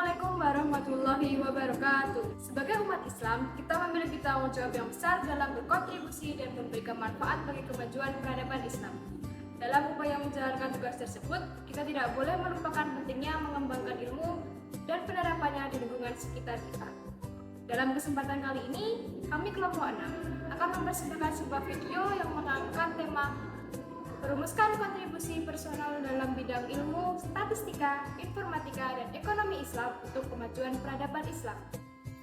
Assalamualaikum warahmatullahi wabarakatuh. Sebagai umat Islam, kita memiliki tanggung jawab yang besar dalam berkontribusi dan memberikan manfaat bagi kemajuan peradaban Islam. Dalam upaya menjalankan tugas tersebut, kita tidak boleh melupakan pentingnya mengembangkan ilmu dan penerapannya di lingkungan sekitar kita. Dalam kesempatan kali ini, kami kelompok 6 akan mempersembahkan sebuah video yang mengangkat tema merumuskan kontribusi personal dalam bidang ilmu, statistika, informatika, dan ekonomi Islam untuk kemajuan peradaban Islam.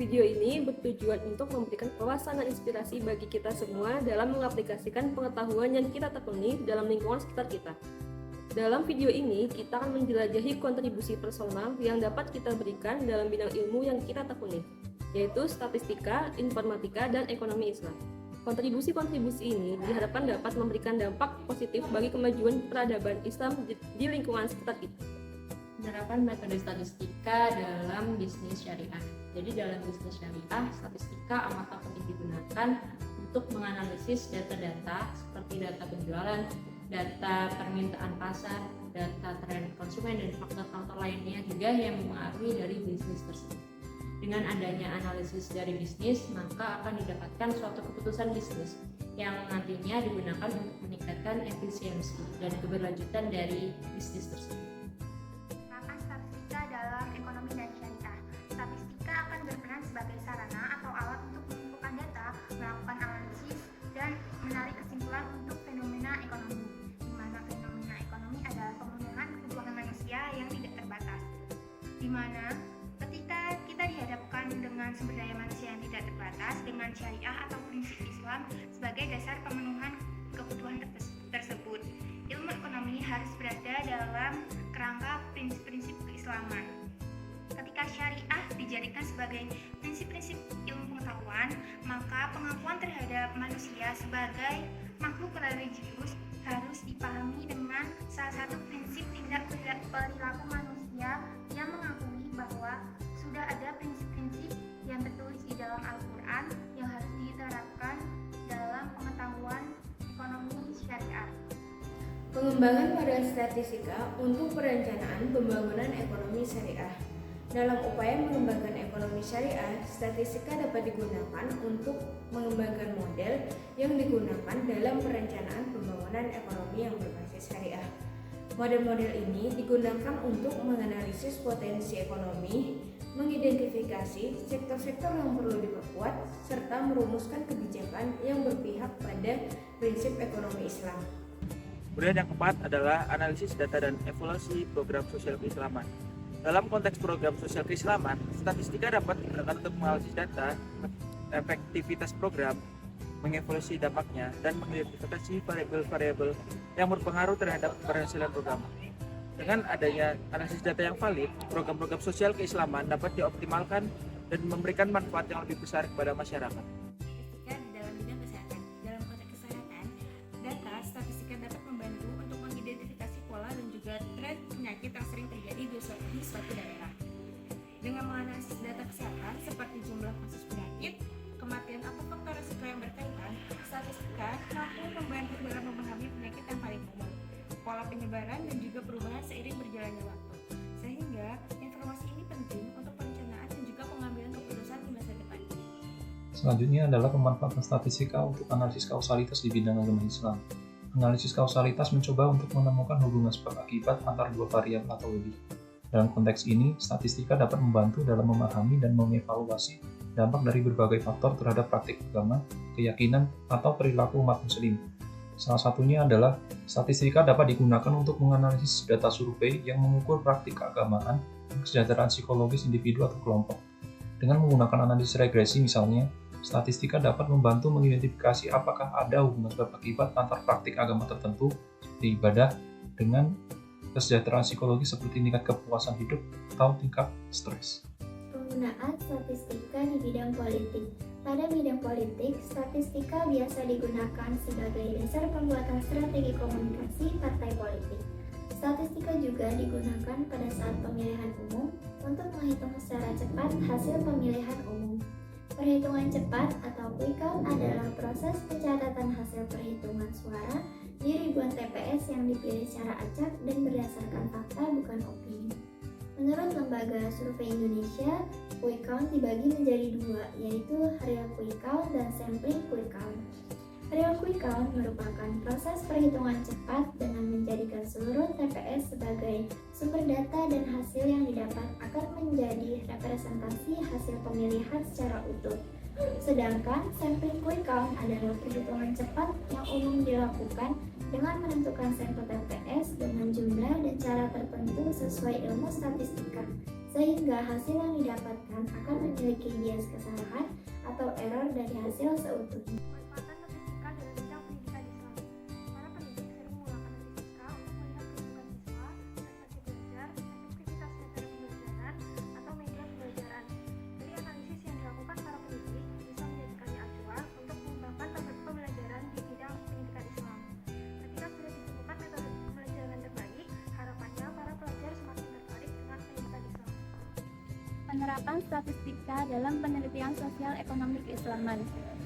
Video ini bertujuan untuk memberikan wawasan dan inspirasi bagi kita semua dalam mengaplikasikan pengetahuan yang kita tekuni dalam lingkungan sekitar kita. Dalam video ini, kita akan menjelajahi kontribusi personal yang dapat kita berikan dalam bidang ilmu yang kita tekuni, yaitu statistika, informatika, dan ekonomi Islam. Kontribusi-kontribusi ini diharapkan dapat memberikan dampak positif bagi kemajuan peradaban Islam di lingkungan sekitar kita. Penerapan metode statistika dalam bisnis syariah. Jadi dalam bisnis syariah, statistika amat penting digunakan untuk menganalisis data-data seperti data penjualan, data permintaan pasar, data tren konsumen, dan faktor-faktor lainnya juga yang mempengaruhi dari bisnis tersebut. Dengan adanya analisis dari bisnis, maka akan didapatkan suatu keputusan bisnis yang nantinya digunakan untuk meningkatkan efisiensi dan keberlanjutan dari bisnis tersebut. Penerapan statistika dalam ekonomi dan syariah. Statistika akan berperan sebagai sarana atau alat untuk mengumpulkan data, melakukan analisis, dan menarik kesimpulan untuk fenomena ekonomi, di mana fenomena ekonomi adalah pemenuhan kebutuhan manusia yang tidak terbatas, di mana ketika kita dihadapkan dengan sumber daya manusia yang tidak terbatas dengan syariah atau prinsip Islam sebagai dasar pemenuhan kebutuhan tersebut, ilmu ekonomi harus berada dalam kerangka prinsip-prinsip keislaman. Ketika syariah dijadikan sebagai prinsip-prinsip ilmu pengetahuan, maka pengakuan terhadap manusia sebagai makhluk religius harus dipahami dengan salah satu prinsip tindak perilaku manusia yang mengakui bahwa sudah ada prinsip-prinsip yang tertulis di dalam Al-Quran yang harus diterapkan dalam pengetahuan ekonomi syariah. Pengembangan pada statistika untuk perencanaan pembangunan ekonomi syariah. Dalam upaya mengembangkan ekonomi syariah, statistika dapat digunakan untuk mengembangkan model yang digunakan dalam perencanaan pembangunan ekonomi yang berbasis syariah. Model-model ini digunakan untuk menganalisis potensi ekonomi, mengidentifikasi sektor-sektor yang perlu diperkuat, serta merumuskan kebijakan yang berpihak pada prinsip ekonomi Islam. Kemudian yang keempat adalah analisis data dan evaluasi program sosial keislaman. Dalam konteks program sosial keislaman, statistika dapat digunakan untuk menganalisis data, efektivitas program, mengevaluasi dampaknya, dan mengidentifikasi variabel-variabel yang berpengaruh terhadap keberhasilan program. Dengan adanya analisis data yang valid, program-program sosial keislaman dapat dioptimalkan dan memberikan manfaat yang lebih besar kepada masyarakat. Statistika di dalam bidang kesehatan. Dalam konteks kesehatan, data statistika dapat membantu untuk mengidentifikasi pola dan juga tren penyakit yang sering terjadi di suatu daerah. Dengan menganalisis data kesehatan seperti jumlah kasus penyakit, kematian atau faktor risiko yang berkaitan, statistika mampu membantu dalam memahami penyakit yang paling umum, pola penyebaran dan juga perubahan seiring berjalannya waktu. Sehingga informasi ini penting untuk perencanaan dan juga pengambilan keputusan di masa depan. Selanjutnya adalah pemanfaatan statistika untuk analisis kausalitas di bidang agama Islam. Analisis kausalitas mencoba untuk menemukan hubungan sebab akibat antar dua variabel atau lebih. Dalam konteks ini, statistika dapat membantu dalam memahami dan mengevaluasi dampak dari berbagai faktor terhadap praktik agama, keyakinan, atau perilaku umat muslim. Salah satunya adalah statistika dapat digunakan untuk menganalisis data survei yang mengukur praktik keagamaan dan kesejahteraan psikologis individu atau kelompok. Dengan menggunakan analisis regresi misalnya, statistika dapat membantu mengidentifikasi apakah ada hubungan sebab akibat antar praktik agama tertentu seperti ibadah dengan kesejahteraan psikologis seperti tingkat kepuasan hidup atau tingkat stres. Penggunaan statistika di bidang politik. Pada bidang politik, statistika biasa digunakan sebagai dasar pembuatan strategi komunikasi partai politik. Statistika juga digunakan pada saat pemilihan umum untuk menghitung secara cepat hasil pemilihan umum. Perhitungan cepat atau quick count adalah proses pencatatan hasil perhitungan suara di ribuan TPS yang dipilih secara acak dan berdasarkan fakta bukan opini. Menurut Lembaga Survei Indonesia, quick count dibagi menjadi dua, yaitu real quick count dan sampling quick count. Real quick count merupakan proses perhitungan cepat dengan menjadikan seluruh TPS sebagai sumber data dan hasil yang didapat akan menjadi representasi hasil pemilihan secara utuh. Sedangkan sampling quick count adalah perhitungan cepat yang umum dilakukan dengan menentukan sampel TPS dengan jumlah dan cara tertentu sesuai ilmu statistika, sehingga hasil yang didapatkan akan memiliki bias kesalahan atau error dari hasil seutuhnya. Manfaatan statistika dalam bidang pendidikan Islam. Para pendidik sering menggunakan statistika untuk melihat kedudukan siswa, prestasi belajar, efektivitas metode pembelajaran, atau media pembelajaran. Dari analisis yang dilakukan para pendidik bisa menjadikannya acuan untuk mengembangkan metode pembelajaran di bidang pendidikan Islam. Ketika sudah ditemukan metode pembelajaran terbaik, harapannya para pelajar semakin tertarik dengan pendidikan Islam. Penerapan statistika dalam penelitian sosial ekonomi keislaman.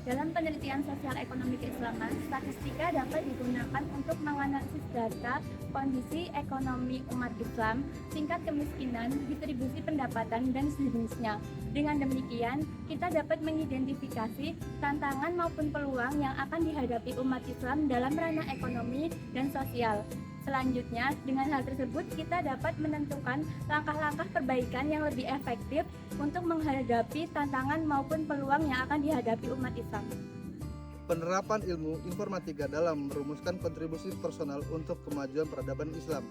Dalam penelitian sosial ekonomi keislaman, statistika dapat digunakan untuk menganalisis data kondisi ekonomi umat Islam, tingkat kemiskinan, distribusi pendapatan, dan sejenisnya. Dengan demikian, kita dapat mengidentifikasi tantangan maupun peluang yang akan dihadapi umat Islam dalam ranah ekonomi dan sosial. Selanjutnya, dengan hal tersebut kita dapat menentukan langkah-langkah perbaikan yang lebih efektif untuk menghadapi tantangan maupun peluang yang akan dihadapi umat Islam. Penerapan ilmu informatika dalam merumuskan kontribusi personal untuk kemajuan peradaban Islam.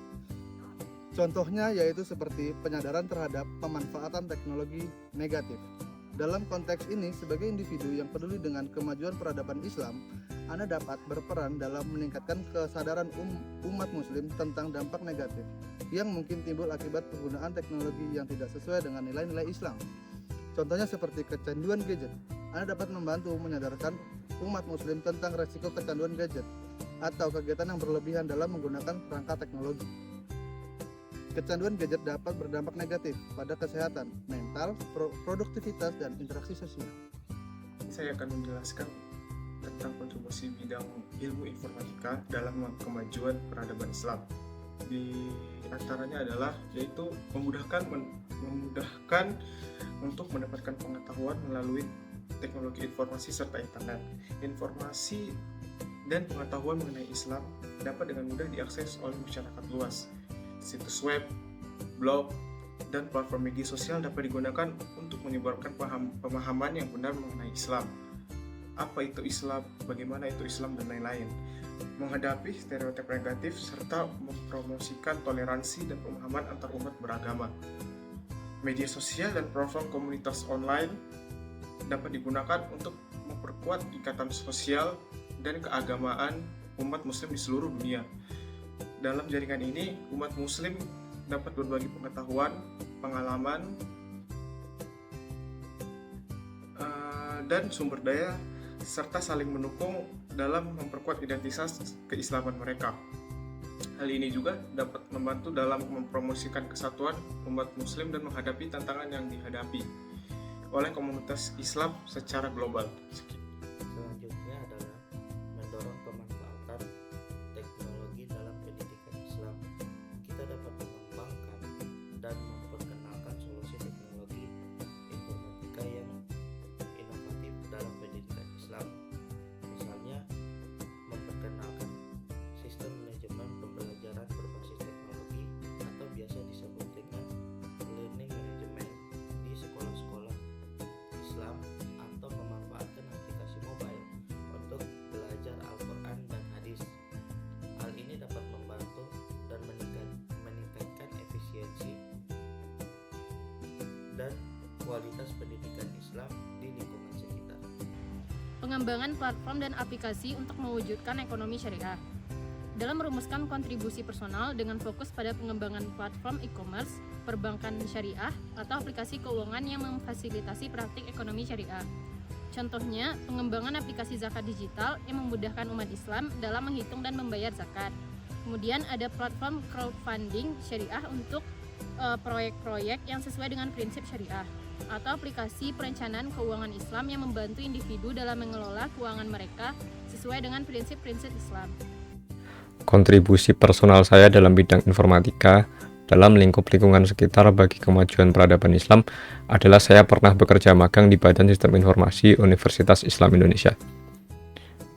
Contohnya yaitu seperti penyadaran terhadap pemanfaatan teknologi negatif. Dalam konteks ini, sebagai individu yang peduli dengan kemajuan peradaban Islam, Anda dapat berperan dalam meningkatkan kesadaran umat muslim tentang dampak negatif yang mungkin timbul akibat penggunaan teknologi yang tidak sesuai dengan nilai-nilai Islam. Contohnya seperti kecanduan gadget. Anda dapat membantu menyadarkan umat muslim tentang resiko kecanduan gadget atau kegiatan yang berlebihan dalam menggunakan perangkat teknologi. Kecanduan gadget dapat berdampak negatif pada kesehatan, mental, produktivitas, dan interaksi sosial. Saya akan menjelaskan tentang kontribusi bidang ilmu informatika dalam kemajuan peradaban Islam. Di antaranya adalah yaitu memudahkan untuk mendapatkan pengetahuan melalui teknologi informasi serta internet. Informasi dan pengetahuan mengenai Islam dapat dengan mudah diakses oleh masyarakat luas. Situs web, blog, dan platform media sosial dapat digunakan untuk menyebarkan pemahaman yang benar mengenai Islam. Apa itu Islam, bagaimana itu Islam, dan lain-lain. Menghadapi stereotip negatif serta mempromosikan toleransi dan pemahaman antar umat beragama. Media sosial dan platform komunitas online dapat digunakan untuk memperkuat ikatan sosial dan keagamaan umat muslim di seluruh dunia. Dalam jaringan ini, umat muslim dapat berbagi pengetahuan, pengalaman, dan sumber daya, serta saling mendukung dalam memperkuat identitas keislaman mereka. Hal ini juga dapat membantu dalam mempromosikan kesatuan umat muslim dan menghadapi tantangan yang dihadapi oleh komunitas Islam secara global. Selanjutnya adalah mendorong pemanfaatan teknologi dalam pendidikan Islam. Kita dapat mengembangkan dan memperkenalkan solusi teknologi informatika yang inovatif dalam pendidikan Islam. Misalnya, memperkenalkan sistem manajemen pembelajaran berbasis teknologi atau biasa disebut dengan learning management di sekolah-sekolah Islam, atau memanfaatkan aplikasi mobile untuk belajar Al-Quran dan hadis. Hal ini dapat membantu dan meningkatkan efisiensi dan kualitas pendidikan Islam di lingkungan sekitar. Pengembangan platform dan aplikasi untuk mewujudkan ekonomi syariah. Dalam merumuskan kontribusi personal dengan fokus pada pengembangan platform e-commerce, perbankan syariah, atau aplikasi keuangan yang memfasilitasi praktik ekonomi syariah. Contohnya, pengembangan aplikasi zakat digital yang memudahkan umat Islam dalam menghitung dan membayar zakat. Kemudian ada platform crowdfunding syariah untuk proyek-proyek yang sesuai dengan prinsip syariah, atau aplikasi perencanaan keuangan Islam yang membantu individu dalam mengelola keuangan mereka sesuai dengan prinsip-prinsip Islam. Kontribusi personal saya dalam bidang informatika dalam lingkup lingkungan sekitar bagi kemajuan peradaban Islam adalah saya pernah bekerja magang di Badan Sistem Informasi Universitas Islam Indonesia.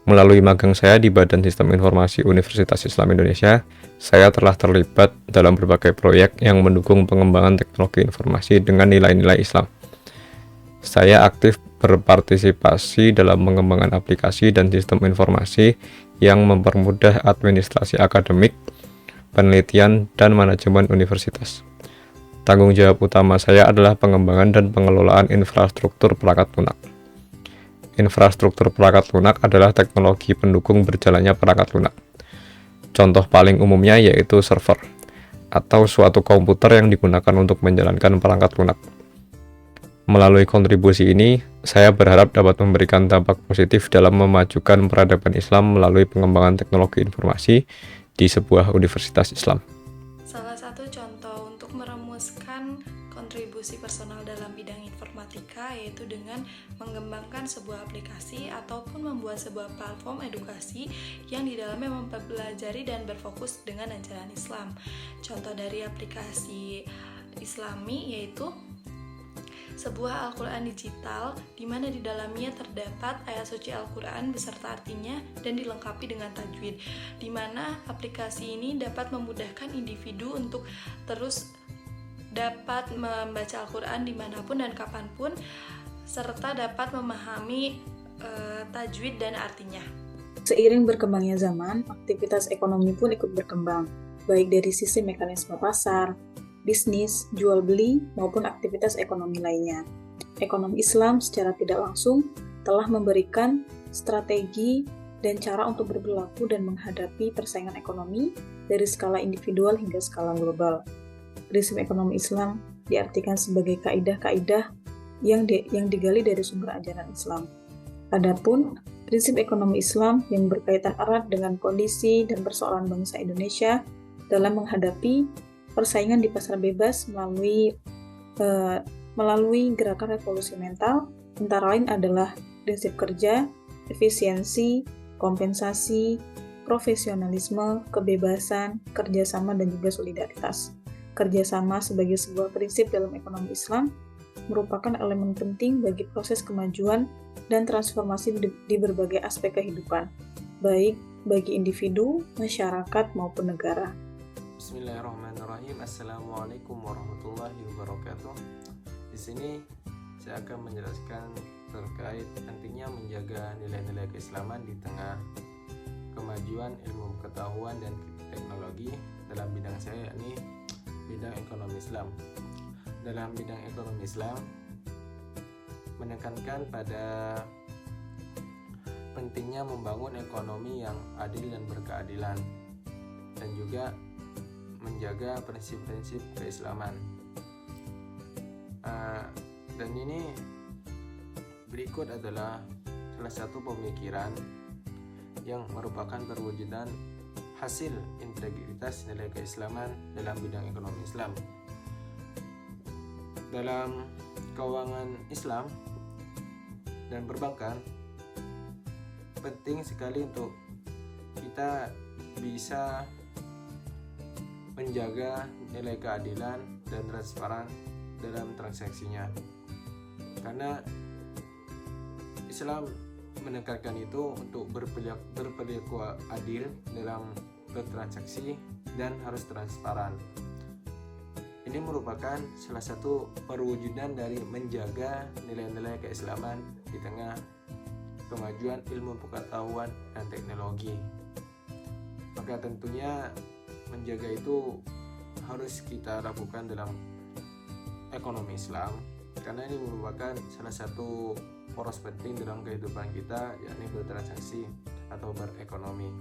Melalui magang saya di Badan Sistem Informasi Universitas Islam Indonesia, saya telah terlibat dalam berbagai proyek yang mendukung pengembangan teknologi informasi dengan nilai-nilai Islam. Saya aktif berpartisipasi dalam pengembangan aplikasi dan sistem informasi yang mempermudah administrasi akademik, penelitian, dan manajemen universitas. Tanggung jawab utama saya adalah pengembangan dan pengelolaan infrastruktur perangkat lunak. Infrastruktur perangkat lunak adalah teknologi pendukung berjalannya perangkat lunak. Contoh paling umumnya yaitu server, atau suatu komputer yang digunakan untuk menjalankan perangkat lunak. Melalui kontribusi ini, saya berharap dapat memberikan dampak positif dalam memajukan peradaban Islam melalui pengembangan teknologi informasi di sebuah universitas Islam. Salah satu contoh untuk merumuskan kontribusi personal dalam bidang informatika yaitu dengan mengembangkan sebuah aplikasi ataupun membuat sebuah platform edukasi yang di dalamnya mempelajari dan berfokus dengan ajaran Islam. Contoh dari aplikasi Islami yaitu sebuah Al-Quran digital di mana di dalamnya terdapat ayat suci Al-Quran beserta artinya dan dilengkapi dengan tajwid, di mana aplikasi ini dapat memudahkan individu untuk terus dapat membaca Al-Quran dimanapun dan kapanpun, serta dapat memahami tajwid dan artinya. Seiring berkembangnya zaman, aktivitas ekonomi pun ikut berkembang, baik dari sisi mekanisme pasar, bisnis, jual beli, maupun aktivitas ekonomi lainnya. Ekonomi Islam secara tidak langsung telah memberikan strategi dan cara untuk berperilaku dan menghadapi persaingan ekonomi dari skala individual hingga skala global. Prinsip ekonomi Islam diartikan sebagai kaidah-kaidah yang digali dari sumber ajaran Islam. Adapun prinsip ekonomi Islam yang berkaitan erat dengan kondisi dan persoalan bangsa Indonesia dalam menghadapi persaingan di pasar bebas melalui gerakan revolusi mental, antara lain adalah prinsip kerja, efisiensi, kompensasi, profesionalisme, kebebasan, kerjasama, dan juga solidaritas. Kerjasama sebagai sebuah prinsip dalam ekonomi Islam merupakan elemen penting bagi proses kemajuan dan transformasi di berbagai aspek kehidupan, baik bagi individu, masyarakat, maupun negara. Bismillahirrahmanirrahim. Assalamualaikum warahmatullahi wabarakatuh. Di sini saya akan menjelaskan terkait pentingnya menjaga nilai-nilai keislaman di tengah kemajuan ilmu pengetahuan dan teknologi dalam bidang saya, yakni bidang ekonomi Islam. Dalam bidang ekonomi Islam menekankan pada pentingnya membangun ekonomi yang adil dan berkeadilan, dan juga menjaga prinsip-prinsip keislaman. Dan ini berikut adalah salah satu pemikiran yang merupakan perwujudan hasil integritas nilai keislaman dalam bidang ekonomi Islam. Dalam keuangan Islam dan perbankan, penting sekali untuk kita bisa menjaga nilai keadilan dan transparan dalam transaksinya, karena Islam menekankan itu untuk berperilaku adil dalam bertransaksi dan harus transparan. Ini merupakan salah satu perwujudan dari menjaga nilai-nilai keislaman di tengah kemajuan ilmu pengetahuan dan teknologi. Maka tentunya menjaga itu harus kita lakukan dalam ekonomi Islam, karena ini merupakan salah satu poros penting dalam kehidupan kita, yakni bertransaksi atau berekonomi.